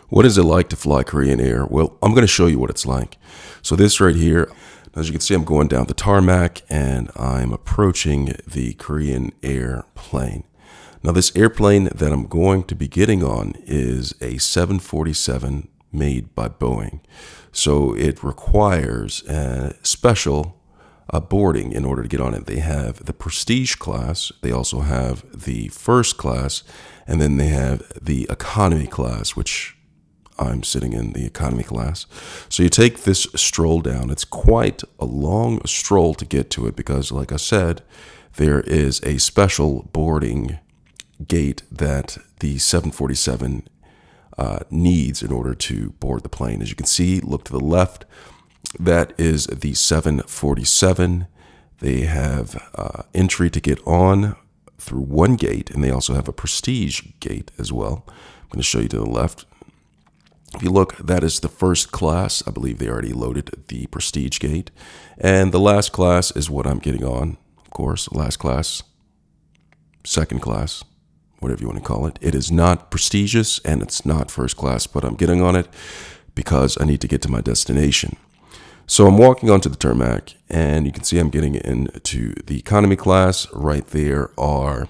What is it like to fly Korean Air? Well, I'm going to show you what it's like. So this right here, as you can see, I'm going down the tarmac and I'm approaching the Korean Air plane. Now this airplane that I'm going to be getting on is a 747 made by Boeing. So it requires a special boarding in order to get on it. They have the prestige class, they also have the first class, and then they have the economy class, which I'm sitting in the economy class. So you take this stroll down. It's quite a long stroll to get to it because, like I said, there is a special boarding gate that the 747 needs in order to board the plane. As you can see, look to the left, that is the 747. They have entry to get on through one gate, and they also have a prestige gate as well. I'm going to show you to the left. If you look, that is the first class. I believe they already loaded the prestige gate. And the last class is what I'm getting on, of course. Last class, second class, whatever you want to call it. It is not prestigious and it's not first class, but I'm getting on it because I need to get to my destination. So I'm walking onto the tarmac and you can see I'm getting into the economy class. Right there are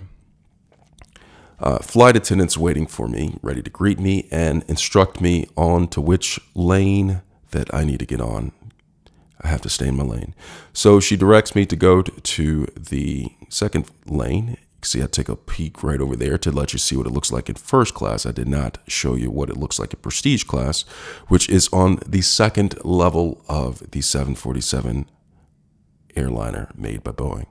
flight attendants waiting for me, ready to greet me and instruct me on to which lane that I need to get on. I have to stay in my lane. So she directs me to go to the second lane. You can see I take a peek right over there to let you see what it looks like in first class. I did not show you what it looks like in prestige class, which is on the second level of the 747 airliner made by Boeing.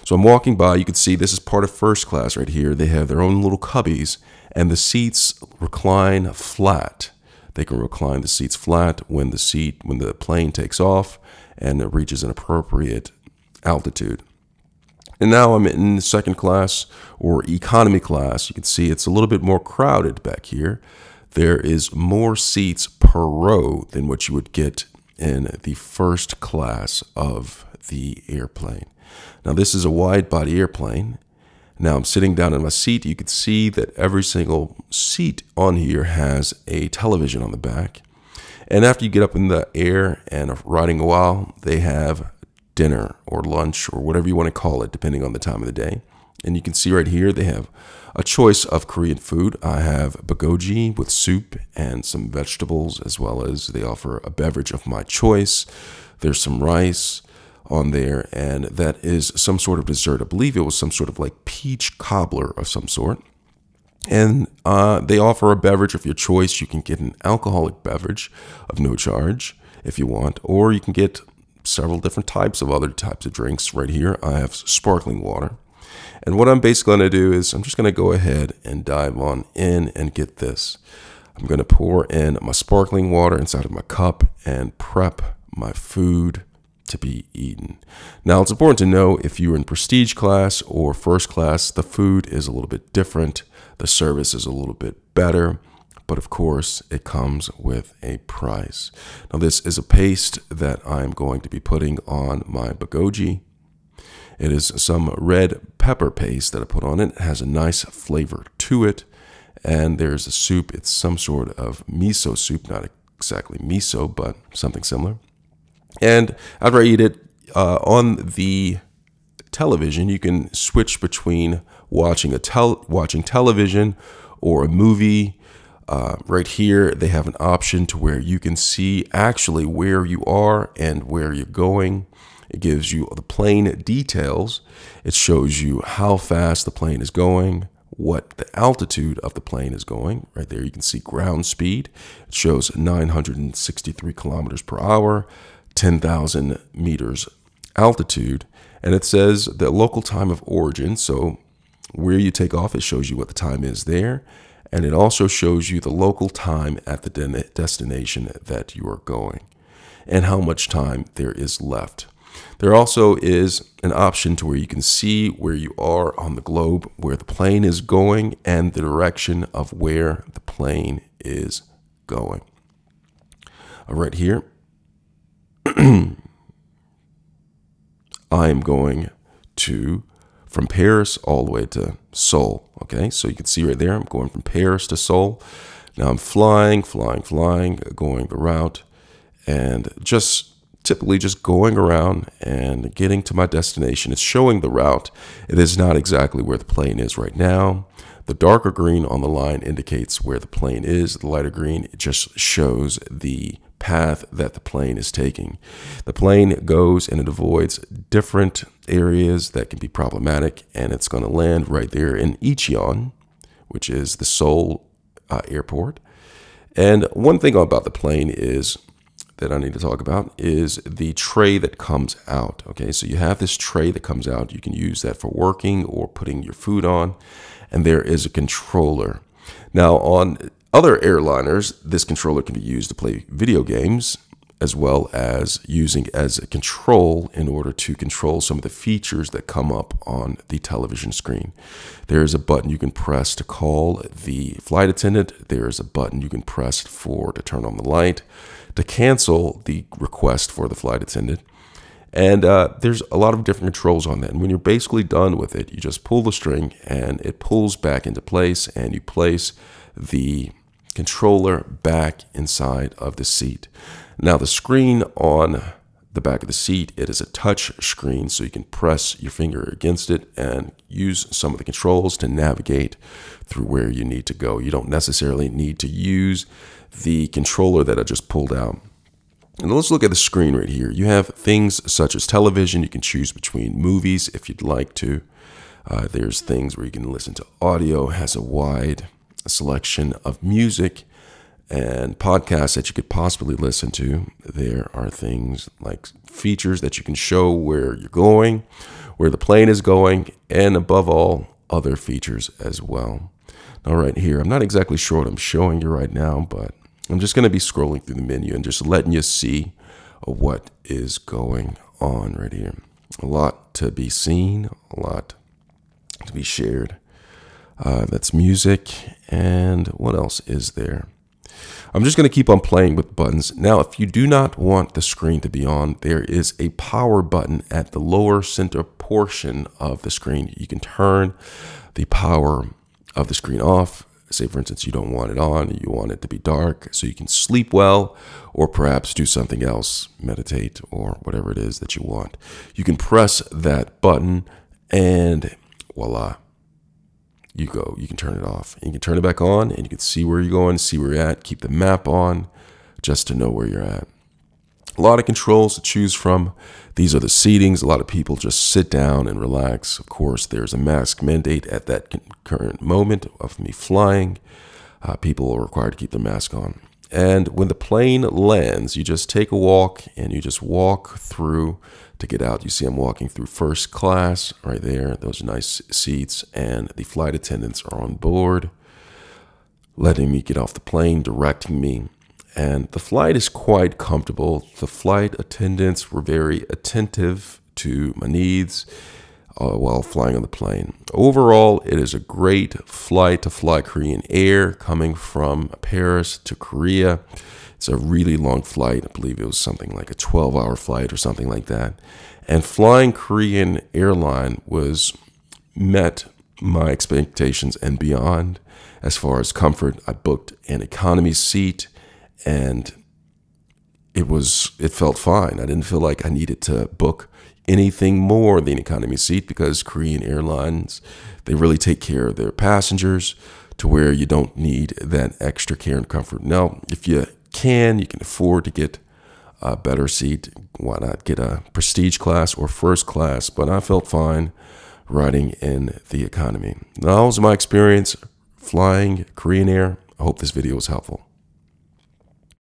So I'm walking by, you can see this is part of first class right here. They have their own little cubbies and the seats recline flat. They can recline the seats flat when the plane takes off and it reaches an appropriate altitude. And now I'm in second class or economy class. You can see it's a little bit more crowded back here. There is more seats per row than what you would get in the first class of the airplane. Now this is a wide body airplane. Now I'm sitting down in my seat. You can see that every single seat on here has a television on the back. And after you get up in the air and are riding a while, they have dinner or lunch or whatever you want to call it, depending on the time of the day. And you can see right here, they have a choice of Korean food. I have bulgogi with soup and some vegetables, as well as they offer a beverage of my choice. There's some rice on there, and that is some sort of dessert. I believe it was some sort of like peach cobbler of some sort. And they offer a beverage of your choice. You can get an alcoholic beverage of no charge if you want, or you can get several different types of other types of drinks. Right here, I have sparkling water. And what I'm basically going to do is I'm just going to go ahead and dive on in and get this. I'm going to pour in my sparkling water inside of my cup and prep my food to be eaten. Now, it's important to know if you're in prestige class or first class, the food is a little bit different. The service is a little bit better, but of course, it comes with a price. Now, this is a paste that I'm going to be putting on my bulgogi. It is some red pepper paste that I put on it. It has a nice flavor to it. And there's a soup. It's some sort of miso soup, not exactly miso, but something similar. And after I eat it, on the television, you can switch between watching television or a movie. Right here, they have an option to where you can see actually where you are and where you're going. It gives you the plane details. It shows you how fast the plane is going, what the altitude of the plane is going. Right there, you can see ground speed. It shows 963 kilometers per hour. 10,000 meters altitude, and it says the local time of origin. So where you take off, it shows you what the time is there, and it also shows you the local time at the destination that you are going and how much time there is left. There also is an option to where you can see where you are on the globe, where the plane is going, and the direction of where the plane is going. Right here, I am going from Paris all the way to Seoul. Okay, so you can see right there, I'm going from Paris to Seoul. Now I'm flying, going the route, and typically just going around and getting to my destination. It's showing the route. It is not exactly where the plane is right now. The darker green on the line indicates where the plane is. The lighter green, it just shows the path that the plane is taking. The plane goes and it avoids different areas that can be problematic, and it's going to land right there in Icheon, which is the Seoul airport. And one thing about the plane is that I need to talk about is the tray that comes out. Okay, so you have this tray that comes out. You can use that for working or putting your food on, and there is a controller. Now, on other airliners, this controller can be used to play video games, as well as using as a control in order to control some of the features that come up on the television screen. There is a button you can press to call the flight attendant. There is a button you can press to turn on the light, to cancel the request for the flight attendant. And there's a lot of different controls on that. And when you're basically done with it, you just pull the string and it pulls back into place, and you place the controller back inside of the seat. Now, the screen on the back of the seat, it is a touch screen, so you can press your finger against it and use some of the controls to navigate through where you need to go. You don't necessarily need to use the controller that I just pulled out. And let's look at the screen right here. You have things such as television. You can choose between movies if you'd like to. There's things where you can listen to audio. It has a wide selection of music and podcasts that you could possibly listen to. There are things like features that you can show where you're going, where the plane is going, and above all, other features as well. Now, right here, I'm not exactly sure what I'm showing you right now, but I'm just going to be scrolling through the menu and just letting you see what is going on right here. A lot to be seen, a lot to be shared. That's music, and what else is there? I'm just going to keep on playing with buttons. Now, if you do not want the screen to be on, there is a power button at the lower center portion of the screen. You can turn the power of the screen off. Say, for instance, you don't want it on, you want it to be dark so you can sleep well, or perhaps do something else, meditate, or whatever it is that you want. You can press that button, and voila. You can turn it off, and you can turn it back on, and you can see where you're going, see where you're at, keep the map on just to know where you're at. A lot of controls to choose from. These are the seatings. A lot of people just sit down and relax. Of course, there's a mask mandate at that current moment of me flying. People are required to keep their mask on. And when the plane lands, you just take a walk, and you just walk through to get out. You see I'm walking through first class right there. Those are nice seats, and the flight attendants are on board, letting me get off the plane, directing me. And the flight is quite comfortable. The flight attendants were very attentive to my needs while flying on the plane. Overall, it is a great flight to fly Korean Air coming from Paris to Korea. It's a really long flight. I believe it was something like a 12-hour flight or something like that. And flying Korean airline met my expectations and beyond. As far as comfort, I booked an economy seat, and it felt fine. I didn't feel like I needed to book anything more than economy seat, because Korean Airlines, they really take care of their passengers to where you don't need that extra care and comfort. Now, if you can afford to get a better seat, why not get a prestige class or first class? But I felt fine riding in the economy. Now, that was my experience flying Korean Air. I hope this video was helpful.